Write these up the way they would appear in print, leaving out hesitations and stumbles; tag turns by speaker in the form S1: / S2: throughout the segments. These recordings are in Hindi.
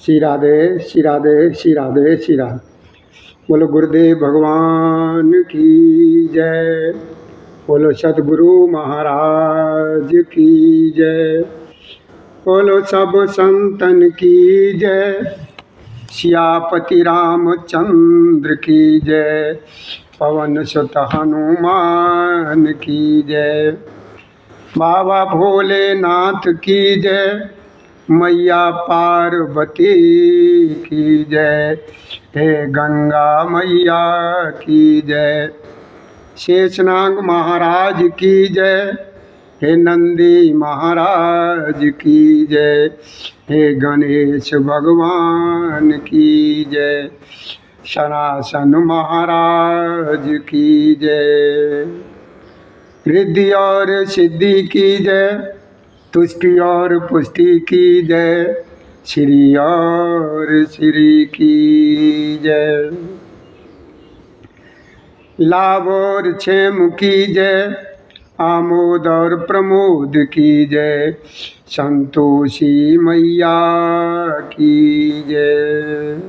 S1: श्री राधे श्री राधे श्री राधे श्री राधे। बोलो गुरुदेव भगवान की जय। बोलो सतगुरु महाराज की जय। बोलो सब संतन की जय। सियापति रामचंद्र की जय। पवन सुत हनुमान की जय। बाबा भोलेनाथ की जय। मैया पार्वती की जय। हे गंगा मैया की जय। शेषनाग महाराज की जय। हे नंदी महाराज की जय। हे गणेश भगवान की जय। सनातन महाराज की जय। रिद्धि और सिद्धि की जय। तुष्टि और पुष्टि की जय। श्री और श्री की जय। लाभ और क्षेम की जय। आमोद और प्रमोद की जय। संतोषी मैया की जय।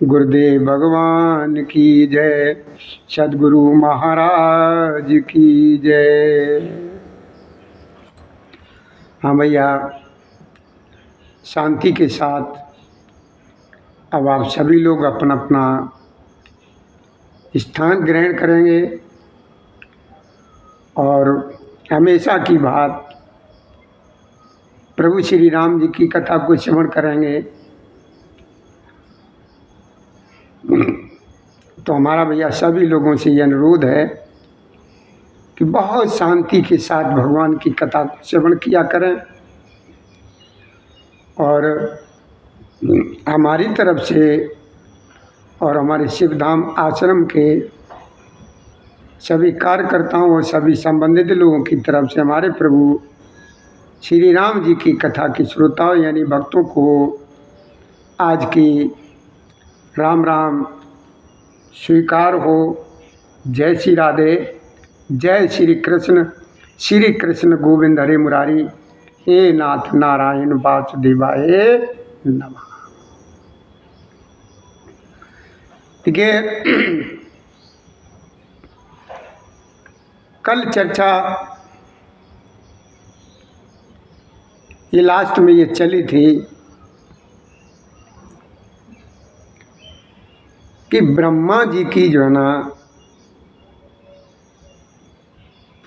S1: गुरुदेव भगवान की जय। सद्गुरु महाराज की जय। हाँ भैया, शांति के साथ अब आप सभी लोग अपना अपना स्थान ग्रहण करेंगे और हमेशा की बात प्रभु श्री राम जी की कथा को श्रवण करेंगे। तो हमारा भैया सभी लोगों से ये अनुरोध है कि बहुत शांति के साथ भगवान की कथा को श्रवण किया करें और हमारी तरफ से और हमारे शिवधाम आश्रम के सभी कार्यकर्ताओं और सभी संबंधित लोगों की तरफ से हमारे प्रभु श्री राम जी की कथा के श्रोताओं यानी भक्तों को आज की राम राम स्वीकार हो। जय श्री राधे। जय श्री कृष्ण गोविंद हरे मुरारी। हे नाथ नारायण वासुदेवाय नमः। ठीक है, कल चर्चा ये लास्ट में ये चली थी कि ब्रह्मा जी की जो है ना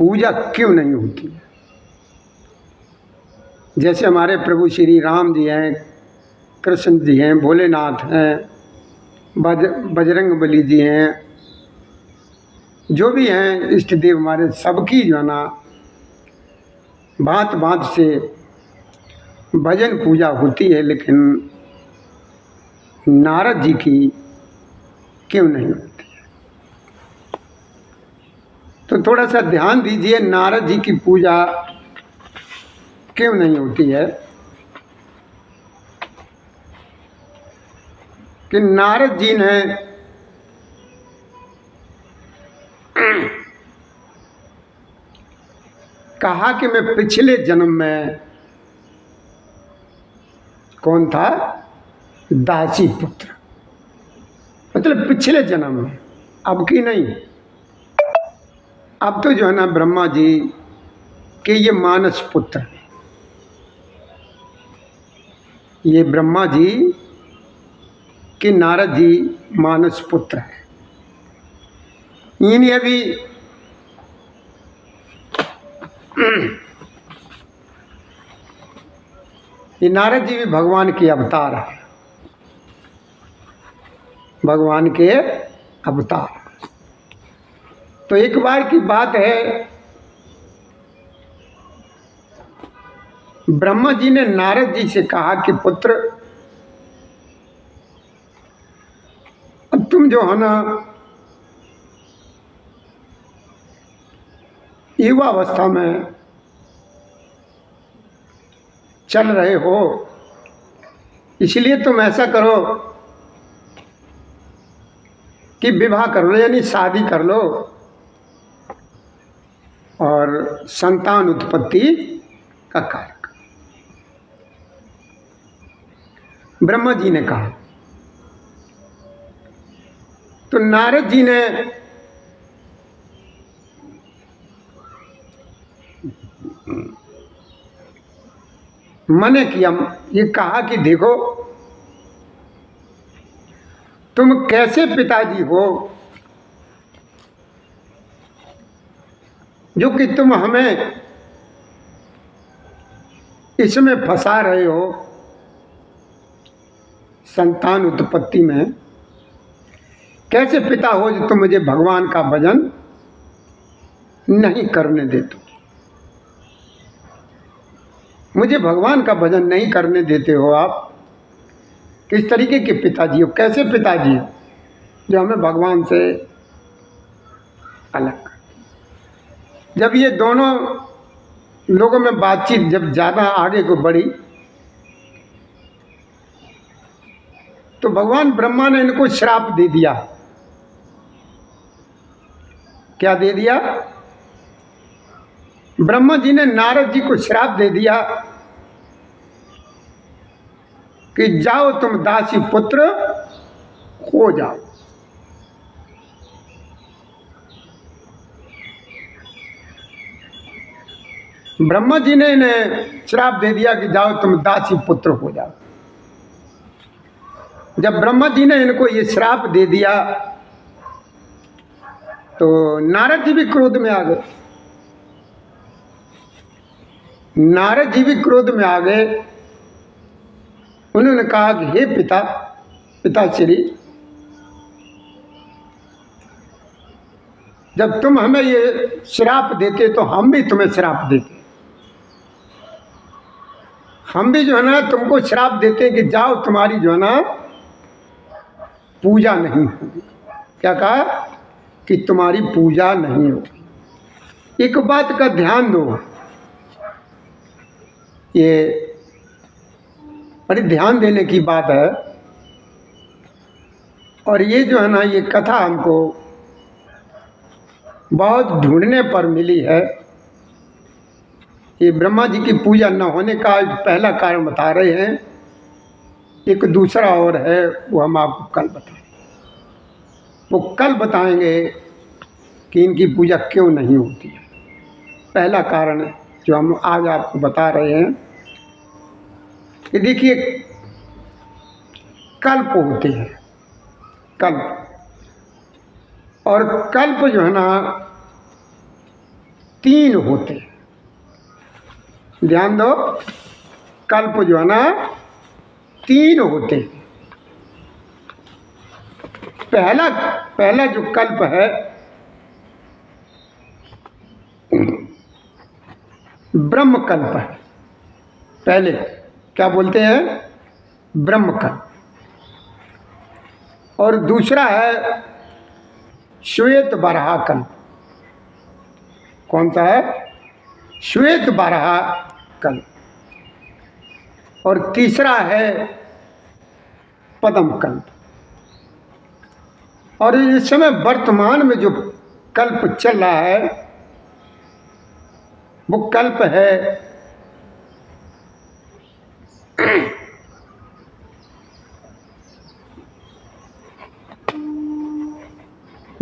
S1: पूजा क्यों नहीं होती। जैसे हमारे प्रभु श्री राम जी हैं, कृष्ण जी हैं, भोलेनाथ हैं, बजरंग बली जी हैं, जो भी हैं इष्ट देव हमारे सबकी जो है ना भांत भांत से भजन पूजा होती है, लेकिन नारद जी की क्यों नहीं होती है। तो थोड़ा सा ध्यान दीजिए, नारद जी की पूजा क्यों नहीं होती है। कि नारद जी ने कहा कि मैं पिछले जन्म में कौन था, दासी पुत्र, मतलब पिछले जन्म में, अब की नहीं। अब तो जो है ना ब्रह्मा जी के ये मानस पुत्र हैं। ये ब्रह्मा जी कि नारद जी मानस पुत्र हैं। इन्हें अभी ये नारद जी भी भगवान के अवतार हैं, भगवान के अवतार। तो एक बार की बात है, ब्रह्मा जी ने नारद जी से कहा कि पुत्र, अब तुम जो है ना युवा अवस्था में चल रहे हो, इसलिए तुम ऐसा करो कि विवाह कर लो, यानी शादी कर लो और संतान उत्पत्ति का कार्य करो। ब्रह्मा जी ने कहा। तो नारद जी ने मने किया, ये कहा कि देखो तुम कैसे पिताजी हो जो कि तुम हमें इसमें फंसा रहे हो, संतान उत्पत्ति में। कैसे पिता हो जो तुम मुझे भगवान का भजन नहीं करने देते, मुझे भगवान का भजन नहीं करने देते हो आप। किस तरीके के पिताजी हो, कैसे पिताजी हो जो हमें भगवान से अलग कर। जब ये दोनों लोगों में बातचीत जब ज़्यादा आगे को बढ़ी तो भगवान ब्रह्मा ने इनको श्राप दे दिया। क्या दे दिया? ब्रह्मा जी ने नारद जी को श्राप दे दिया कि जाओ तुम दासी पुत्र हो जाओ। ब्रह्मा जी ने इन्हें श्राप दे दिया कि जाओ तुम दासी पुत्र हो जाओ। जब ब्रह्मा जी ने इनको ये श्राप दे दिया तो नारद जी भी क्रोध में आ गए। नारद जी भी क्रोध में आ गए। उन्होंने कहा कि हे पिताश्री, जब तुम हमें ये श्राप देते तो हम भी तुम्हें श्राप देते। हम भी जो है ना तुमको श्राप देते कि जाओ तुम्हारी जो है ना पूजा नहीं होगी। क्या कहा? कि तुम्हारी पूजा नहीं होगी। एक बात का ध्यान दो, ये बड़ी ध्यान देने की बात है। और ये जो है ना ये कथा हमको बहुत ढूंढने पर मिली है। ये ब्रह्मा जी की पूजा न होने का पहला कारण बता रहे हैं। एक दूसरा और है, वो हम आपको कल बताएंगे। वो कल बताएंगे कि इनकी पूजा क्यों नहीं होती है। पहला कारण जो हम आज आपको बता रहे हैं कि देखिए कल्प होते हैं, कल्प। और कल्प जो है ना 3 होते हैं। ध्यान दो, कल्प जो है ना 3 होते हैं। पहला जो कल्प है ब्रह्म कल्प है। पहले क्या बोलते हैं? ब्रह्म कल्प। और दूसरा है श्वेत बराह कल्प। कौन सा है? श्वेत बराह कल्प। और तीसरा है पद्म कल्प। और इस समय वर्तमान में जो कल्प चल रहा है वो कल्प है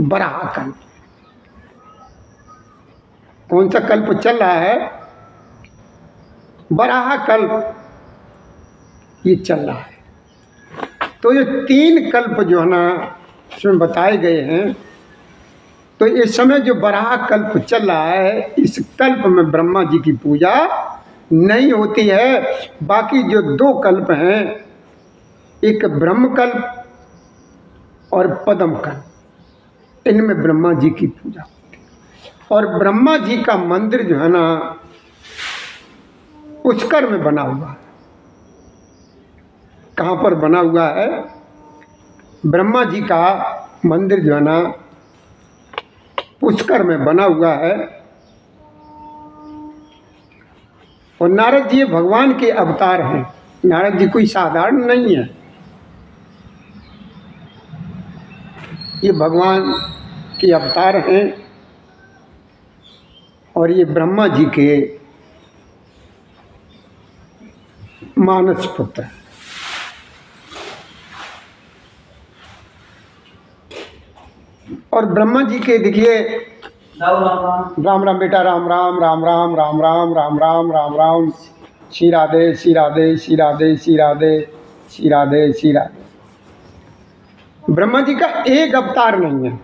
S1: बराह कल्प। कौन सा कल्प चल रहा है? बराह कल्प ये चल रहा है। तो ये 3 कल्प जो है ना इसमें बताए गए हैं। तो इस समय जो बराह कल्प चल रहा है, इस कल्प में ब्रह्मा जी की पूजा नहीं होती है। बाकी जो 2 कल्प हैं, एक ब्रह्म कल्प और पद्म कल्प, इनमें ब्रह्मा जी की पूजा होती है। और ब्रह्मा जी का मंदिर जो है ना पुष्कर में बना हुआ है। कहाँ पर बना हुआ है? ब्रह्मा जी का मंदिर जो है ना पुष्कर में बना हुआ है। और नारद जी भगवान के अवतार हैं। नारद जी कोई साधारण नहीं है, ये भगवान के अवतार हैं। और ये ब्रह्मा जी के मानस पुत्र हैं। और ब्रह्मा जी के देखिए, राम राम बेटा, राम राम राम राम राम राम राम राम राम राम, श्री राधे श्री राधे श्री राधे श्री राधे श्री राधे श्री राधे। ब्रह्मा जी का एक अवतार नहीं है,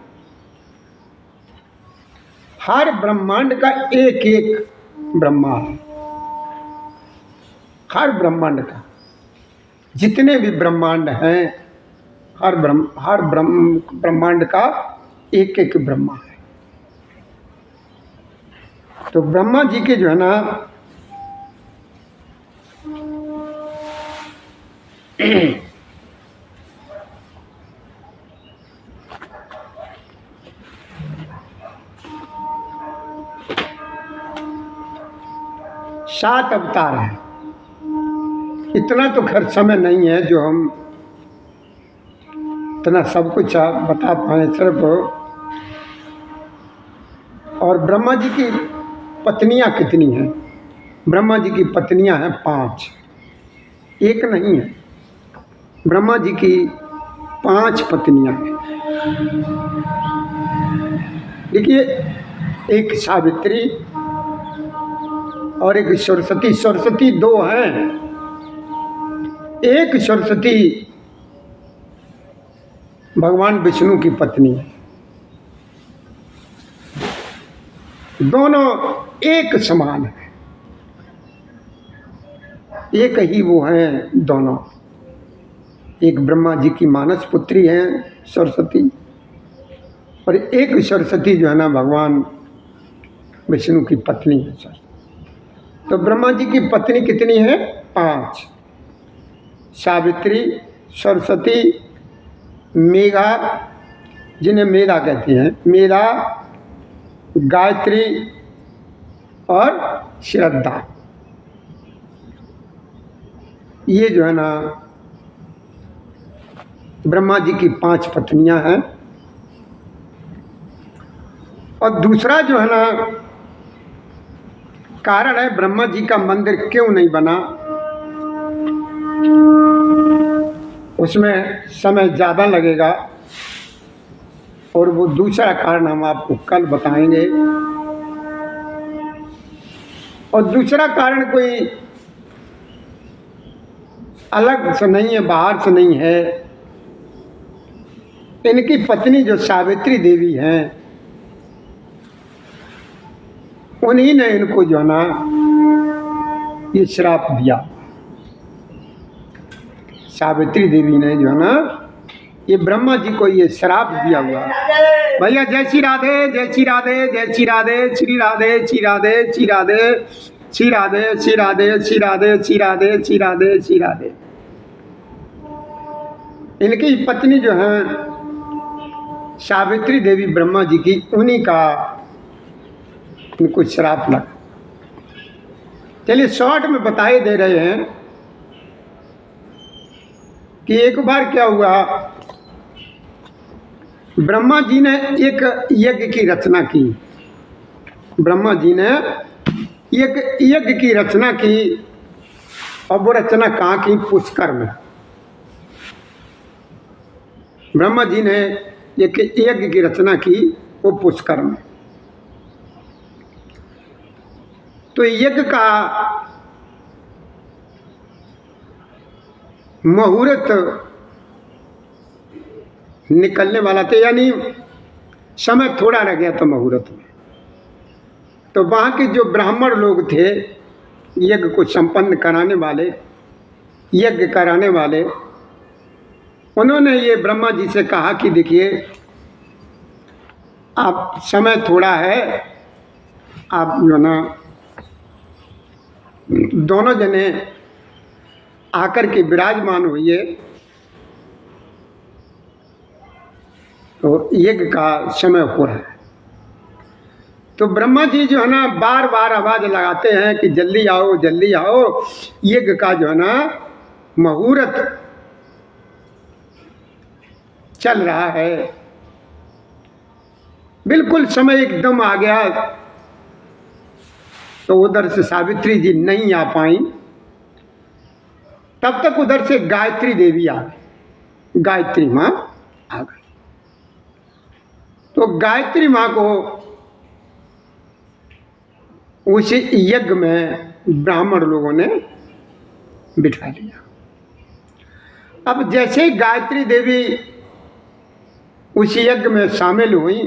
S1: हर ब्रह्मांड का एक एक ब्रह्मा है। हर ब्रह्मांड का, जितने भी ब्रह्मांड हैं, हर ब्रह्मांड का एक एक ब्रह्मा है। तो ब्रह्मा जी के जो है ना सात अवतार हैं। इतना तो खैर समय नहीं है जो हम इतना सब कुछ बता पाए सिर्फ। और ब्रह्मा जी की पत्नियां कितनी हैं? ब्रह्मा जी की पत्नियां हैं 5, एक नहीं है। ब्रह्मा जी की 5 पत्नियां हैं। देखिए, एक सावित्री और एक सरस्वती। सरस्वती 2 हैं। एक सरस्वती भगवान विष्णु की पत्नी है। दोनों एक समान है, एक ही वो हैं दोनों। एक ब्रह्मा जी की मानस पुत्री हैं सरस्वती, और एक सरस्वती जो है ना भगवान विष्णु की पत्नी है सर। तो ब्रह्मा जी की पत्नी कितनी है? 5। सावित्री, सरस्वती, मेघा, जिन्हें मेधा कहते हैं, मेधा, गायत्री और श्रद्धा। ये जो है ना ब्रह्मा जी की 5 पत्नियां हैं। और दूसरा जो है ना कारण है, ब्रह्मा जी का मंदिर क्यों नहीं बना, उसमें समय ज़्यादा लगेगा और वो दूसरा कारण हम आपको कल बताएंगे। और दूसरा कारण कोई अलग से नहीं है, बाहर से नहीं है। इनकी पत्नी जो सावित्री देवी हैं, उन्हीं ने इनको जो ना ये श्राप दिया। सावित्री देवी ने जो है ना ये ब्रह्मा जी को ये श्राप दिया हुआ। भैया जय श्री राधे, जय श्री राधे, जय श्री राधे, श्री राधे श्री राधे श्री राधे श्री राधे श्री राधे श्री राधे श्री राधे श्री राधे श्री राधे। इनकी पत्नी जो है सावित्री देवी ब्रह्मा जी की, उन्हीं का इनको श्राप लगा। चलिए शॉर्ट में बताए दे रहे हैं कि एक बार क्या हुआ, ब्रह्मा जी ने एक यज्ञ की रचना की। ब्रह्मा जी ने एक यज्ञ की रचना की, और वो रचना कहाँ की? पुष्कर में। ब्रह्मा जी ने एक यज्ञ की रचना की, वो पुष्कर में। तो यज्ञ का मुहूर्त निकलने वाला था, यानी समय थोड़ा रह गया था मुहूर्त में। तो वहाँ के जो ब्राह्मण लोग थे, यज्ञ को संपन्न कराने वाले, यज्ञ कराने वाले, उन्होंने ये ब्रह्मा जी से कहा कि देखिए आप समय थोड़ा है, आप जो ना दोनों जने आकर के विराजमान होइए, तो यज्ञ का समय हो रहा है। तो ब्रह्मा जी जो है ना बार बार आवाज़ लगाते हैं कि जल्दी आओ जल्दी आओ, यज्ञ का जो है ना मुहूर्त चल रहा है। बिल्कुल समय एकदम आ गया, तो उधर से सावित्री जी नहीं आ पाई। तब तक उधर से गायत्री देवी आ गई, गायत्री माँ आ गई। तो गायत्री माँ को उस यज्ञ में ब्राह्मण लोगों ने बिठा लिया। अब जैसे ही गायत्री देवी उस यज्ञ में शामिल हुई,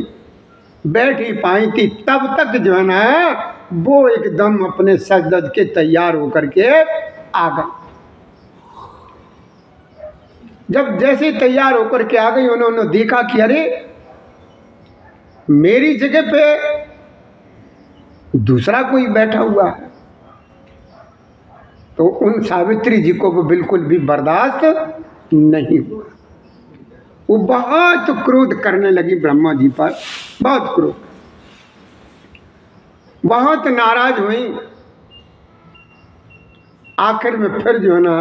S1: बैठ ही पाई थी, तब तक जो है ना वो एकदम अपने सज धज के तैयार होकर के आ गई। जब जैसे तैयार होकर के आ गई, उन्होंने देखा कि अरे मेरी जगह पे दूसरा कोई बैठा हुआ है। तो उन सावित्री जी को वो बिल्कुल भी बर्दाश्त नहीं हुआ। वो बहुत क्रोध करने लगी ब्रह्मा जी पर, बहुत क्रोध, बहुत नाराज हुई। आखिर में फिर जो है ना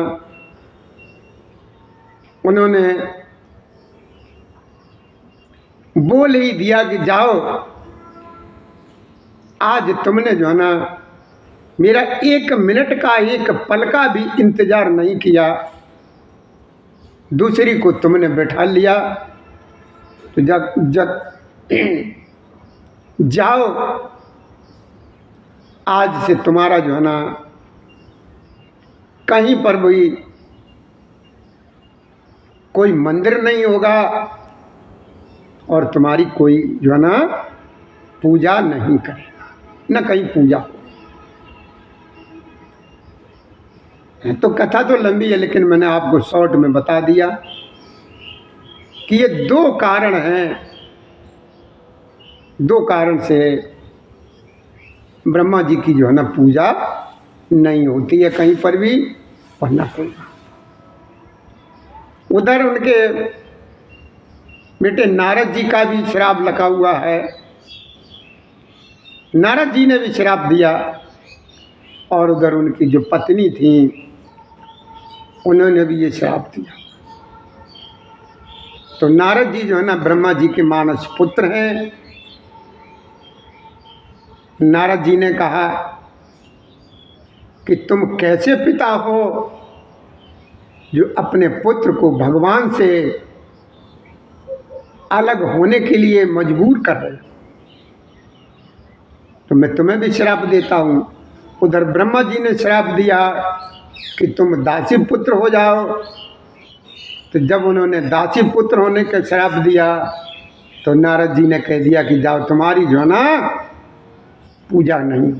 S1: उन्होंने बोल ही दिया कि जाओ, आज तुमने जो है ना मेरा 1 मिनट का, 1 पल का भी इंतजार नहीं किया, दूसरी को तुमने बैठा लिया। तो जब जाओ, आज से तुम्हारा जो है ना कहीं पर भी कोई मंदिर नहीं होगा और तुम्हारी कोई जो है ना पूजा नहीं करेगा, न कहीं पूजा हो। तो कथा तो लंबी है, लेकिन मैंने आपको शॉर्ट में बता दिया कि ये 2 कारण हैं, 2 कारण से ब्रह्मा जी की जो है ना पूजा नहीं होती है कहीं पर भी, और न कोई। उधर उनके बेटे नारद जी का भी श्राप लगा हुआ है। नारद जी ने भी श्राप दिया, और उधर उनकी जो पत्नी थी उन्होंने भी ये श्राप दिया। तो नारद जी जो है ना ब्रह्मा जी के मानस पुत्र हैं। नारद जी ने कहा कि तुम कैसे पिता हो जो अपने पुत्र को भगवान से अलग होने के लिए मजबूर कर रहे हो, तो मैं तुम्हें भी श्राप देता हूँ। उधर ब्रह्मा जी ने श्राप दिया कि तुम दासी पुत्र हो जाओ। तो जब उन्होंने दासी पुत्र होने का श्राप दिया, तो नारद जी ने कह दिया कि जाओ, तुम्हारी जो ना पूजा नहीं।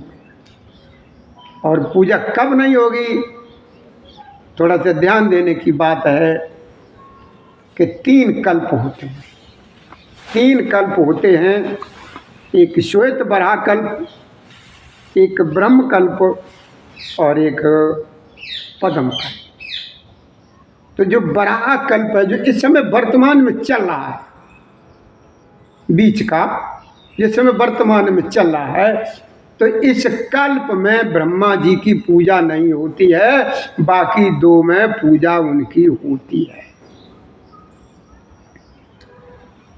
S1: और पूजा कब नहीं होगी, थोड़ा सा ध्यान देने की बात है कि 3 कल्प होते हैं। 3 कल्प होते हैं, एक श्वेत बराह कल्प, एक ब्रह्म कल्प और एक पद्म कल्प। तो जो बराह कल्प है, जो इस समय वर्तमान में चल रहा है, बीच का जिस समय वर्तमान में चल रहा है, तो इस कल्प में ब्रह्मा जी की पूजा नहीं होती है, बाकी 2 में पूजा उनकी होती है।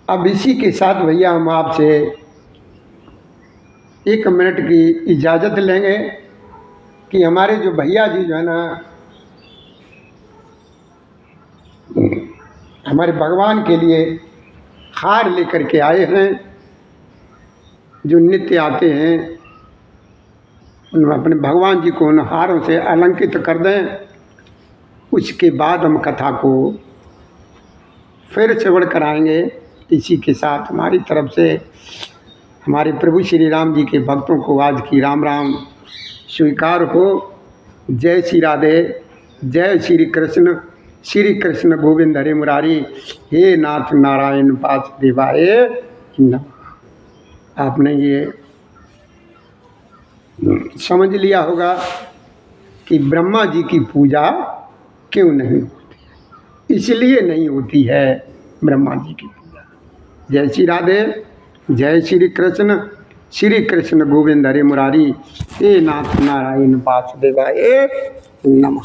S1: अब इसी के साथ भैया हम आपसे 1 मिनट की इजाज़त लेंगे कि हमारे जो भैया जी जो है ना हमारे भगवान के लिए हार लेकर के आए हैं, जो नित्य आते हैं, उन अपने भगवान जी को उन हारों से अलंकृत कर दें। उसके बाद हम कथा को फिर श्रवण कराएंगे। इसी के साथ हमारी तरफ से हमारे प्रभु श्री राम जी के भक्तों को आज की राम राम स्वीकार हो। जय श्री राधे, जय श्री कृष्ण गोविंद हरे मुरारी, हे नाथ नारायण वासुदेवाय नमः। आपने ये समझ लिया होगा कि ब्रह्मा जी की पूजा क्यों नहीं होती, इसलिए नहीं होती है ब्रह्मा जी की पूजा। जय श्री राधे, जय श्री कृष्ण गोविंद हरे मुरारी, हे नाथ नारायण वासुदेवाय नमः।